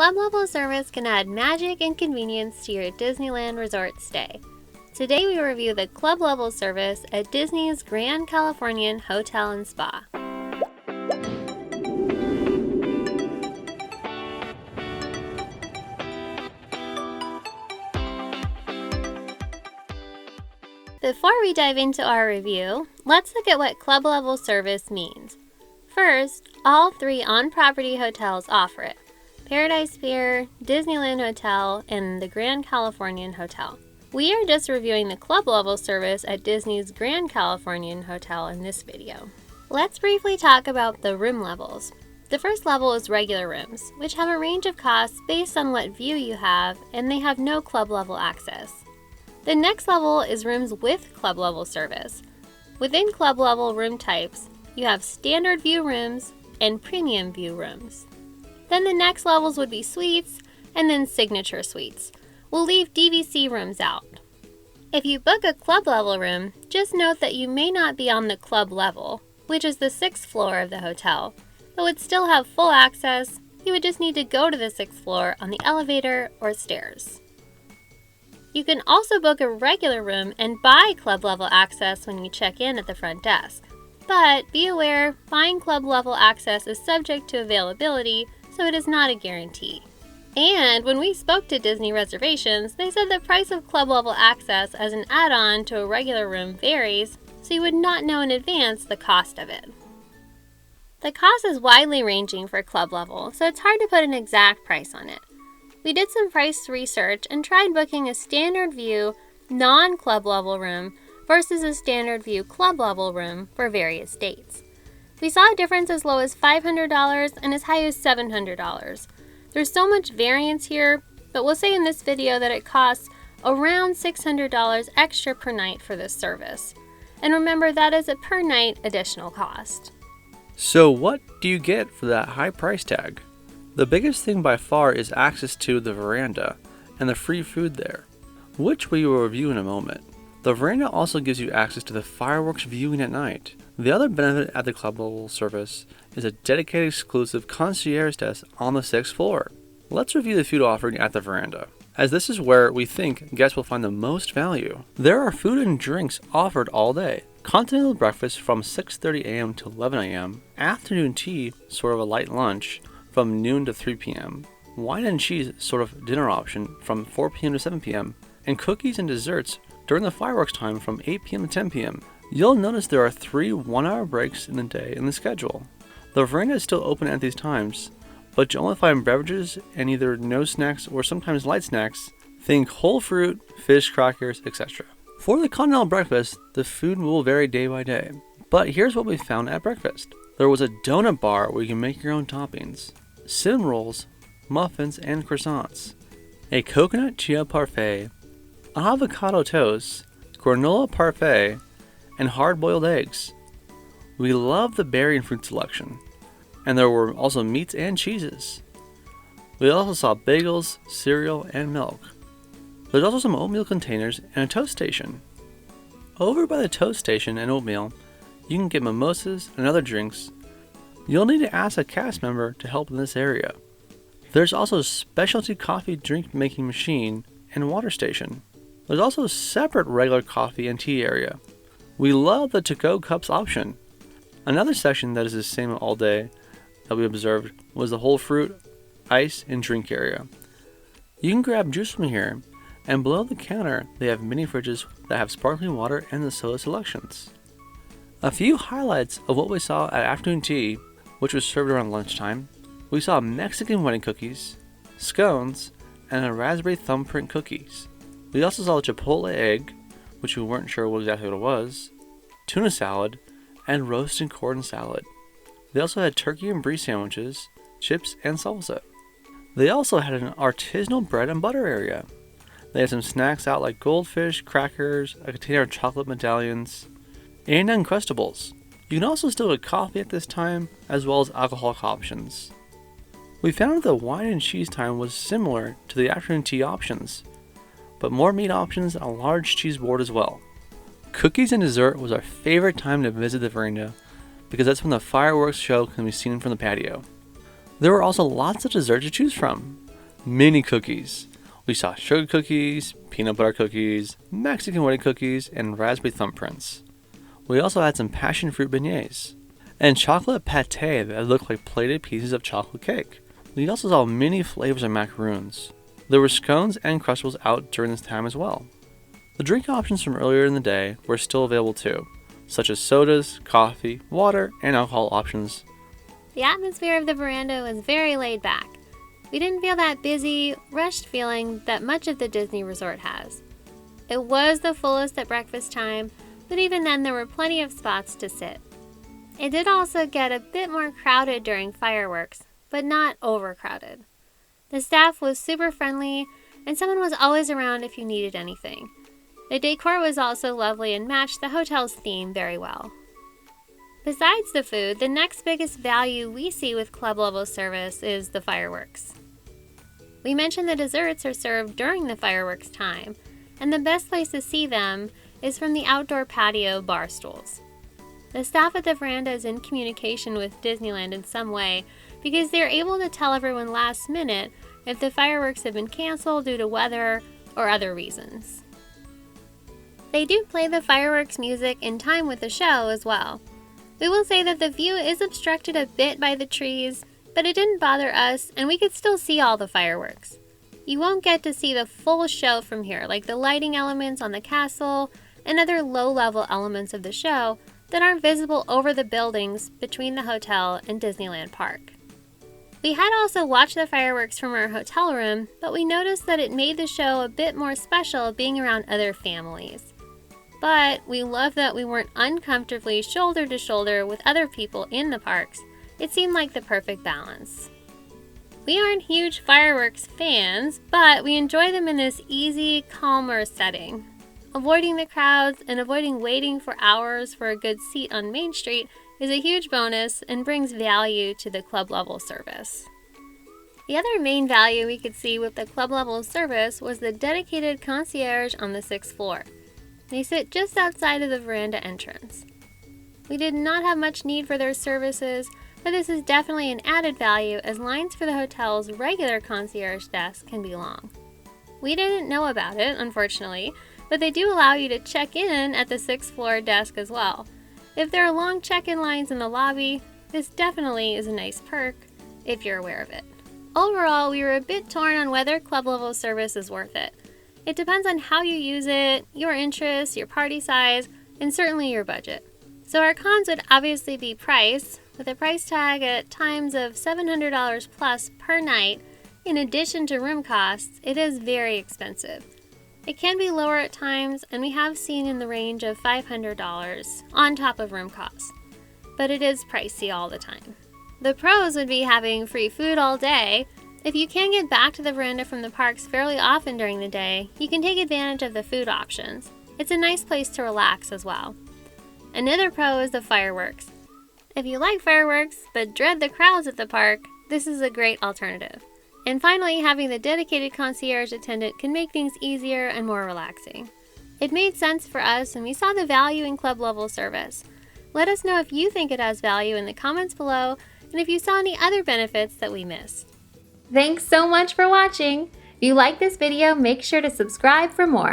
club level service can add magic and convenience to your Disneyland resort stay. Today we review the club level service at Disney's Grand Californian Hotel and Spa. Before we dive into our review, let's look at what club level service means. First, all three on-property hotels offer it: Paradise Pier, Disneyland Hotel, and the Grand Californian Hotel. We are just reviewing the club level service at Disney's Grand Californian Hotel in this video. Let's briefly talk about the room levels. The first level is regular rooms, which have a range of costs based on what view you have, and they have no club level access. The next level is rooms with club level service. Within club level room types, you have standard view rooms and premium view rooms. Then the next levels would be suites and then signature suites. We'll leave DVC rooms out. If you book a club level room, just note that you may not be on the club level, which is the 6th floor of the hotel, but would still have full access. You would just need to go to the 6th floor on the elevator or stairs. You can also book a regular room and buy club level access when you check in at the front desk. But be aware, buying club level access is subject to availability, so it is not a guarantee. And when we spoke to Disney Reservations, they said the price of club level access as an add-on to a regular room varies, so you would not know in advance the cost of it. The cost is widely ranging for club level, so it's hard to put an exact price on it. We did some price research and tried booking a standard view non-club level room versus a standard view club level room for various dates. We saw a difference as low as $500 and as high as $700. There's so much variance here, but we'll say in this video that it costs around $600 extra per night for this service. And remember, that is a per night additional cost. So what do you get for that high price tag? The biggest thing by far is access to the Veranda and the free food there, which we will review in a moment. The Veranda also gives you access to the fireworks viewing at night. The other benefit at the club level service is a dedicated exclusive concierge desk on the 6th floor. Let's review the food offering at the Veranda, as this is where we think guests will find the most value. There are food and drinks offered all day. Continental breakfast from 6:30 a.m. to 11 a.m., afternoon tea, sort of a light lunch, from noon to 3 p.m., wine and cheese, sort of dinner option, from 4 p.m. to 7 p.m., and cookies and desserts during the fireworks time from 8 p.m. to 10 p.m. You'll notice there are 3 one-hour breaks in the day in the schedule. The Veranda is still open at these times, but you'll only find beverages and either no snacks or sometimes light snacks. Think whole fruit, fish, crackers, etc. For the continental breakfast, the food will vary day by day, but here's what we found at breakfast. There was a donut bar where you can make your own toppings, cinnamon rolls, muffins, and croissants, a coconut chia parfait, avocado toast, granola parfait, and hard-boiled eggs. We love the berry and fruit selection, and there were also meats and cheeses. We also saw bagels, cereal, and milk. There's also some oatmeal containers and a toast station. Over by the toast station and oatmeal, you can get mimosas and other drinks. You'll need to ask a cast member to help in this area. There's also a specialty coffee drink making machine and water station. There's also a separate regular coffee and tea area. We love the to-go cups option. Another section that is the same all day that we observed was the whole fruit, ice, and drink area. You can grab juice from here, and below the counter they have mini fridges that have sparkling water and the soda selections. A few highlights of what we saw at afternoon tea, which was served around lunchtime. We saw Mexican wedding cookies, scones, and a raspberry thumbprint cookies. We also saw a chipotle egg, which we weren't sure exactly what it was, tuna salad, and roast and corn salad. They also had turkey and brie sandwiches, chips, and salsa. They also had an artisanal bread and butter area. They had some snacks out like goldfish, crackers, a container of chocolate medallions, and Uncrustables. You can also still get coffee at this time, as well as alcoholic options. We found that the wine and cheese time was similar to the afternoon tea options, but more meat options and a large cheese board as well. Cookies and dessert was our favorite time to visit the Veranda, because that's when the fireworks show can be seen from the patio. There were also lots of dessert to choose from. mini cookies. We saw sugar cookies, peanut butter cookies, Mexican wedding cookies, and raspberry thumbprints. We also had some passion fruit beignets and chocolate pate that looked like plated pieces of chocolate cake. We also saw many flavors of macaroons. There were scones and crustables out during this time as well. The drink options from earlier in the day were still available too, such as sodas, coffee, water, and alcohol options. The atmosphere of the veranda was very laid back. We didn't feel that busy, rushed feeling that much of the Disney resort has. It was the fullest at breakfast time, but even then there were plenty of spots to sit. It did also get a bit more crowded during fireworks, but not overcrowded. The staff was super friendly, and someone was always around if you needed anything. The decor was also lovely and matched the hotel's theme very well. Besides the food, the next biggest value we see with club level service is the fireworks. We mentioned the desserts are served during the fireworks time, and the best place to see them is from the outdoor patio bar stools. The staff at the veranda is in communication with Disneyland in some way because they're able to tell everyone last minute if the fireworks have been canceled due to weather or other reasons. They do play the fireworks music in time with the show as well. We will say that the view is obstructed a bit by the trees, but it didn't bother us and we could still see all the fireworks. You won't get to see the full show from here, like the lighting elements on the castle and other low-level elements of the show that aren't visible over the buildings between the hotel and Disneyland Park. We had also watched the fireworks from our hotel room, but we noticed that it made the show a bit more special being around other families. But we love that we weren't uncomfortably shoulder to shoulder with other people in the parks. It seemed like the perfect balance. We aren't huge fireworks fans, but we enjoy them in this easy, calmer setting. Avoiding the crowds and avoiding waiting for hours for a good seat on Main Street is a huge bonus and brings value to the club level service. The other main value we could see with the club level service was the dedicated concierge on the 6th floor. They sit just outside of the veranda entrance. We did not have much need for their services, but this is definitely an added value as lines for the hotel's regular concierge desk can be long. We didn't know about it, unfortunately, but they do allow you to check in at the 6th floor desk as well. If there are long check-in lines in the lobby, this definitely is a nice perk if you're aware of it. Overall, we were a bit torn on whether club level service is worth it. It depends on how you use it, your interests, your party size, and certainly your budget. So our cons would obviously be price, with a price tag at times of $700 plus per night. In addition to room costs, it is very expensive. It can be lower at times, and we have seen in the range of $500 on top of room costs, but it is pricey all the time. The pros would be having free food all day. If you can get back to the veranda from the parks fairly often during the day, you can take advantage of the food options. It's a nice place to relax as well. Another pro is the fireworks. If you like fireworks but dread the crowds at the park, this is a great alternative. And finally, having the dedicated concierge attendant can make things easier and more relaxing. It made sense for us and we saw the value in club level service. Let us know if you think it has value in the comments below and if you saw any other benefits that we missed. Thanks so much for watching! If you like this video, make sure to subscribe for more.